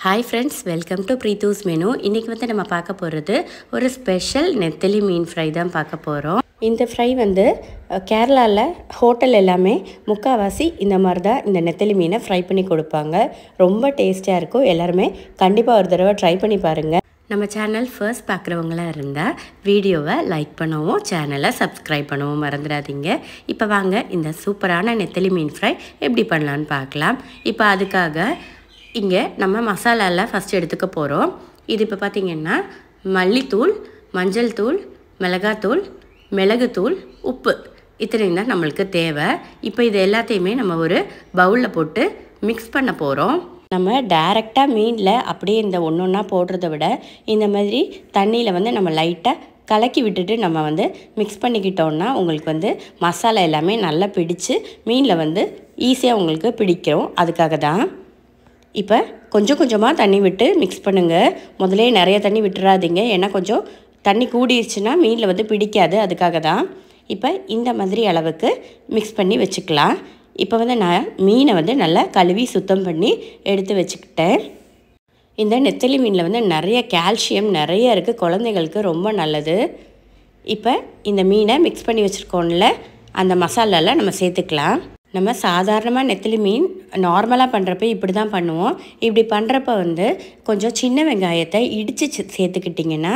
Hi friends, welcome to Preethu's Menu. இன்னைக்கு வந்து நம்ம பார்க்க போறது ஒரு ஸ்பெஷல் நெத்தலி மீன் ஃப்ரை தான் பார்க்க போறோம். இந்த ஃப்ரை வந்து கேரளால ஹோட்டல் எல்லாமே முக்காவாசி இந்த மாதிரி தான் இந்த நெத்தலி மீனை ஃப்ரை பண்ணி கொடுப்பாங்க. ரொம்ப டேஸ்டியா இருக்கும். எல்லாரும் கண்டிப்பா ஒரு தடவை ட்ரை பண்ணி பாருங்க. நம்ம சேனல் ஃபர்ஸ்ட் பார்க்குறவங்களா இருந்தால் வீடியோவை லைக் பண்ணவும் சேனலை சப்ஸ்கிரைப் பண்ணவும் மறந்துடாதீங்க. இப்போ வாங்க இந்த சூப்பரான நெத்தலி மீன் ஃப்ரை எப்படி பண்ணலான்னு பார்க்கலாம். இப்போ அதுக்காக இங்கே நம்ம மசாலாலாம் ஃபஸ்ட்டு எடுத்துக்க போகிறோம். இது இப்போ பார்த்திங்கன்னா மல்லித்தூள், மஞ்சள் தூள், மிளகாத்தூள், மிளகுத்தூள், உப்பு இத்தனையும் தான் நம்மளுக்கு தேவை. இப்போ இது எல்லாத்தையுமே நம்ம ஒரு பவுலில் போட்டு மிக்ஸ் பண்ண போகிறோம். நம்ம டைரெக்டாக மீனில் அப்படியே இந்த ஒன்று ஒன்றா போடுறத விட இந்த மாதிரி தண்ணியில் வந்து நம்ம லைட்டாக கலக்கி விட்டுட்டு நம்ம வந்து மிக்ஸ் பண்ணிக்கிட்டோன்னா உங்களுக்கு வந்து மசாலா எல்லாமே நல்லா பிடிச்சு மீனில் வந்து ஈஸியாக உங்களுக்கு பிடிக்கும். அதுக்காக தான் இப்போ கொஞ்சம் கொஞ்சமாக தண்ணி விட்டு மிக்ஸ் பண்ணுங்கள். முதலே நிறைய தண்ணி விட்டுறாதீங்க, ஏன்னா கொஞ்சம் தண்ணி கூடிடுச்சுன்னா மீனில் வந்து பிடிக்காது. அதுக்காக தான் இப்போ இந்த மாதிரி அளவுக்கு மிக்ஸ் பண்ணி வச்சுக்கலாம். இப்போ வந்து நான் மீனை வந்து நல்லா கழுவி சுத்தம் பண்ணி எடுத்து வச்சுக்கிட்டேன். இந்த நெத்தலி மீனில் வந்து நிறைய கால்சியம் நிறைய இருக்குது, குழந்தைங்களுக்கு ரொம்ப நல்லது. இப்போ இந்த மீனை மிக்ஸ் பண்ணி வச்சுருக்கோம்ல, அந்த மசாலாவில் நம்ம சேர்த்துக்கலாம். நம்ம சாதாரணமாக நெத்தலி மீன் நார்மலாக பண்ணுறப்ப இப்படி தான் பண்ணுவோம். இப்படி பண்ணுறப்ப வந்து கொஞ்சம் சின்ன வெங்காயத்தை இடித்து சேர்த்துக்கிட்டிங்கன்னா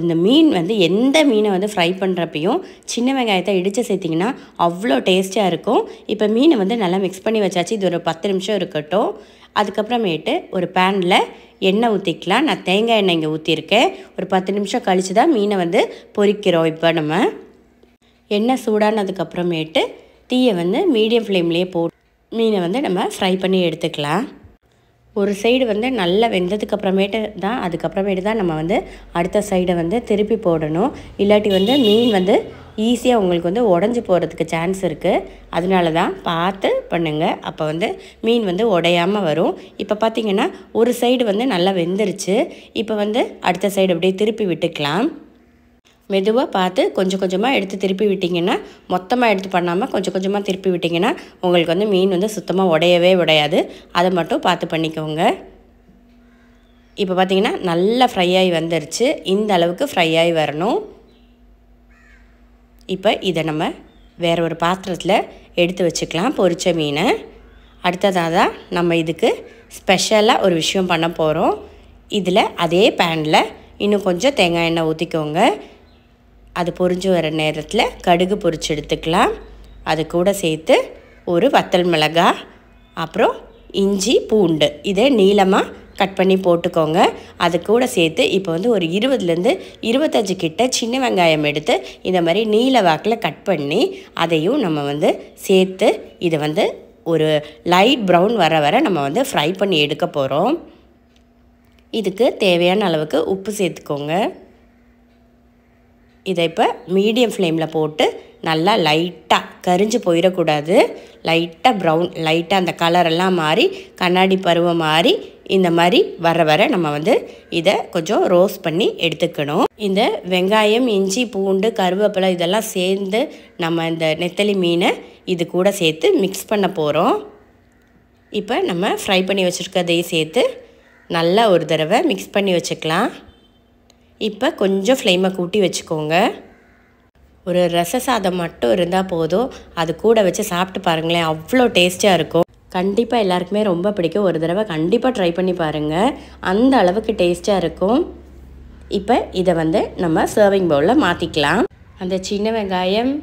இந்த மீன் வந்து எந்த மீனை வந்து ஃப்ரை பண்ணுறப்பையும் சின்ன வெங்காயத்தை இடித்து சேர்த்திங்கன்னா அவ்வளோ டேஸ்ட்டாக இருக்கும். இப்போ மீனை வந்து நல்லா மிக்ஸ் பண்ணி வச்சாச்சு. இது ஒரு 10 நிமிஷம் இருக்கட்டும். அதுக்கப்புறமேட்டு ஒரு பேனில் எண்ணெய் ஊற்றிக்கலாம். நான் தேங்காய் எண்ணெய் இங்கே ஊற்றிருக்கேன். ஒரு 10 நிமிஷம் கழித்து தான் மீனை வந்து பொரிக்கிறோம். இப்போ நம்ம எண்ணெய் சூடானதுக்கப்புறமேட்டு தீயை வந்து மீடியம் ஃப்ளேம்லேயே போட்டு மீனை வந்து நம்ம ஃப்ரை பண்ணி எடுத்துக்கலாம். ஒரு சைடு வந்து நல்லா வெந்ததுக்கப்புறமேட்டு தான் நம்ம வந்து அடுத்த சைடை வந்து திருப்பி போடணும். இல்லாட்டி வந்து மீன் வந்து ஈஸியாக உங்களுக்கு வந்து உடஞ்சி போகிறதுக்கு சான்ஸ் இருக்குது. அதனால தான் பார்த்து பண்ணுங்கள். அப்போ வந்து மீன் வந்து உடையாமல் வரும். இப்போ பார்த்திங்கன்னா ஒரு சைடு வந்து நல்லா வெந்துருச்சு. இப்போ வந்து அடுத்த சைடு அப்படியே திருப்பி விட்டுக்கலாம். மெதுவாக பார்த்து கொஞ்சம் கொஞ்சமாக எடுத்து திருப்பி விட்டிங்கன்னா, மொத்தமாக எடுத்து பண்ணாமல் கொஞ்சம் கொஞ்சமாக திருப்பி விட்டிங்கன்னா உங்களுக்கு வந்து மீன் வந்து சுத்தமாக உடையாது. அதை மட்டும் பார்த்து பண்ணிக்கோங்க. இப்போ பார்த்திங்கன்னா நல்லா ஃப்ரை ஆகி வந்துருச்சு. இந்த அளவுக்கு ஃப்ரை ஆகி வரணும். இப்போ இதை நம்ம வேறு ஒரு பாத்திரத்தில் எடுத்து வச்சுக்கலாம் பொரிச்ச மீனை. அடுத்ததாக தான் நம்ம இதுக்கு ஸ்பெஷலாக ஒரு விஷயம் பண்ண போகிறோம். இதில் அதே பேனில் இன்னும் கொஞ்சம் தேங்காய் எண்ணெய் ஊற்றிக்கோங்க. அது பொரிஞ்சு வர நேரத்தில் கடுகு பொரிச்சு எடுத்துக்கலாம். அது கூட சேர்த்து ஒரு வத்தல் மிளகாய், அப்புறம் இஞ்சி பூண்டு இதை நீளமாக கட் பண்ணி போட்டுக்கோங்க. அது கூட சேர்த்து இப்போ வந்து ஒரு 20லேருந்து 25 கிட்ட சின்ன வெங்காயம் எடுத்து இந்த மாதிரி நீல வாக்கில் கட் பண்ணி அதையும் நம்ம வந்து சேர்த்து இதை வந்து ஒரு லைட் ப்ரௌன் வர நம்ம வந்து ஃப்ரை பண்ணி எடுக்க போகிறோம். இதுக்கு தேவையான அளவுக்கு உப்பு சேர்த்துக்கோங்க. இதை இப்போ மீடியம் ஃப்ளேமில் போட்டு நல்லா லைட்டாக கரிஞ்சு போயிடக்கூடாது. லைட்டாக ப்ரௌன், லைட்டாக அந்த கலரெல்லாம் மாறி கண்ணாடி பருவம் மாறி இந்த மாதிரி வர நம்ம வந்து இதை கொஞ்சம் ரோஸ்ட் பண்ணி எடுத்துக்கணும். இந்த வெங்காயம், இஞ்சி பூண்டு, கருவேப்பிலை இதெல்லாம் சேர்ந்து நம்ம இந்த நெத்தலி மீனை இது கூட சேர்த்து மிக்ஸ் பண்ண போகிறோம். இப்போ நம்ம ஃப்ரை பண்ணி வச்சுருக்கதையும் சேர்த்து நல்லா ஒரு தடவை மிக்ஸ் பண்ணி வச்சுக்கலாம். இப்போ கொஞ்சம் ஃப்ளேமை கூட்டி வச்சுக்கோங்க. ஒரு ரச சாதம் மட்டும் இருந்தால் போதும், அது கூட வச்சு சாப்பிட்டு பாருங்களேன், அவ்வளோ டேஸ்டியாக இருக்கும். கண்டிப்பாக எல்லாருக்குமே ரொம்ப பிடிக்கும். ஒரு தடவை கண்டிப்பாக ட்ரை பண்ணி பாருங்கள், அந்த அளவுக்கு டேஸ்ட்டாக இருக்கும். இப்போ இதை வந்து நம்ம சர்விங் பவுலில் மாற்றிக்கலாம். அந்த சின்ன வெங்காயம்,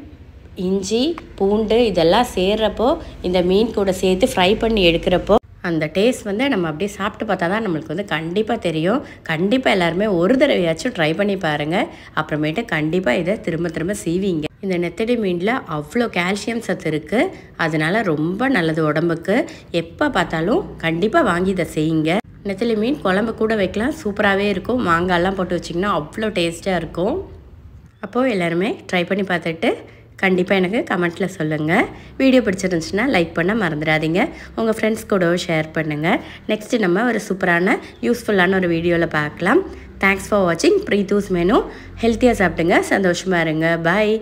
இஞ்சி பூண்டு இதெல்லாம் சேர்றப்போ இந்த மீன் கூட சேர்த்து ஃப்ரை பண்ணி எடுக்கிறப்போ அந்த டேஸ்ட் வந்து நம்ம அப்படியே சாப்பிட்டு பார்த்தா தான் நம்மளுக்கு வந்து கண்டிப்பாக தெரியும். கண்டிப்பாக எல்லாருமே ஒரு தடவையாச்சும் ட்ரை பண்ணி பாருங்கள். அப்புறமேட்டு கண்டிப்பாக இதை திரும்ப செய்வீங்க. இந்த நெத்தலி மீனில் அவ்வளோ கால்சியம் சத்து இருக்குது. அதனால் ரொம்ப நல்லது உடம்புக்கு. எப்போ பார்த்தாலும் கண்டிப்பாக வாங்கி இதை செய்யுங்க. நெத்தலி மீன் குழம்பு கூட வைக்கலாம், சூப்பராகவே இருக்கும். மாங்காய்லாம் போட்டு வச்சிங்கன்னா அவ்வளோ டேஸ்ட்டாக இருக்கும். அப்போது எல்லாருமே ட்ரை பண்ணி பார்த்துட்டு கண்டிப்பாக எனக்கு கமெண்ட்டில் சொல்லுங்கள். வீடியோ பிடிச்சிருந்துச்சுன்னா லைக் பண்ண மறந்துடாதீங்க. உங்கள் ஃப்ரெண்ட்ஸ் கூட ஷேர் பண்ணுங்கள். நெக்ஸ்ட்டு நம்ம ஒரு சூப்பரான யூஸ்ஃபுல்லான ஒரு வீடியோவில் பார்க்கலாம். தேங்க்ஸ் ஃபார் வாட்சிங் ப்ரீத்தூஸ் மெனு. ஹெல்த்தியாக சாப்பிடுங்க, சந்தோஷமாக இருங்க. பாய்.